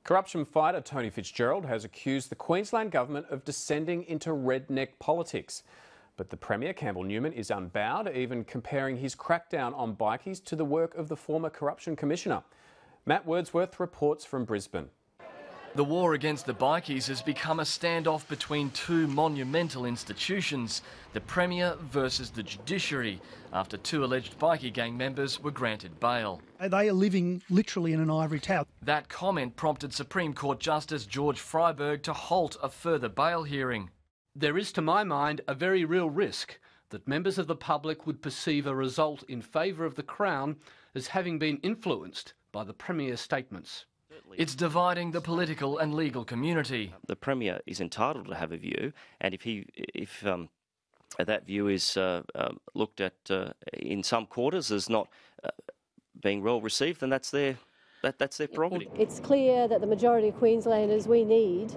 Corruption fighter Tony Fitzgerald has accused the Queensland government of descending into redneck politics. But the Premier Campbell Newman is unbowed, even comparing his crackdown on bikies to the work of the former Corruption Commissioner. Matt Wordsworth reports from Brisbane. The war against the bikies has become a standoff between two monumental institutions, the Premier versus the judiciary, after two alleged bikie gang members were granted bail. They are living literally in an ivory tower. That comment prompted Supreme Court Justice George Freiberg to halt a further bail hearing. There is, to my mind, a very real risk that members of the public would perceive a result in favour of the Crown as having been influenced by the Premier's statements. It's dividing the political and legal community. The Premier is entitled to have a view, and if that view is looked at in some quarters as not being well received, then that's their prerogative. It's clear that the majority of Queenslanders, we need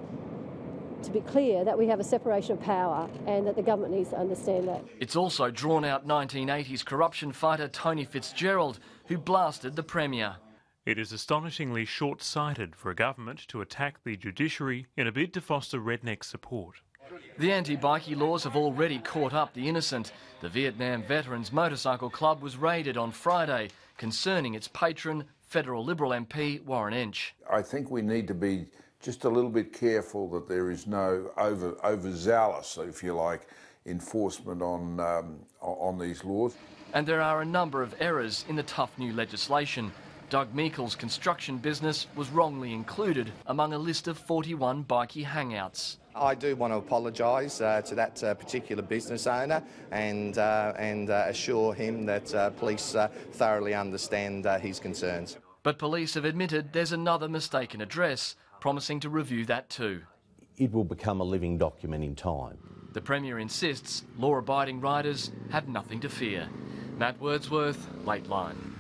to be clear that we have a separation of power and that the government needs to understand that. It's also drawn out 1980s corruption fighter Tony Fitzgerald, who blasted the Premier. It is astonishingly short-sighted for a government to attack the judiciary in a bid to foster redneck support. The anti-bikie laws have already caught up the innocent. The Vietnam Veterans Motorcycle Club was raided on Friday, concerning its patron, federal Liberal MP Warren Entsch. I think we need to be just a little bit careful that there is no overzealous, if you like, enforcement on these laws. And there are a number of errors in the tough new legislation. Doug Meikle's construction business was wrongly included among a list of 41 bikie hangouts. I do want to apologise to that particular business owner and assure him that police thoroughly understand his concerns. But police have admitted there's another mistaken address, promising to review that too. It will become a living document in time. The Premier insists law-abiding riders have nothing to fear. Matt Wordsworth, Late Line.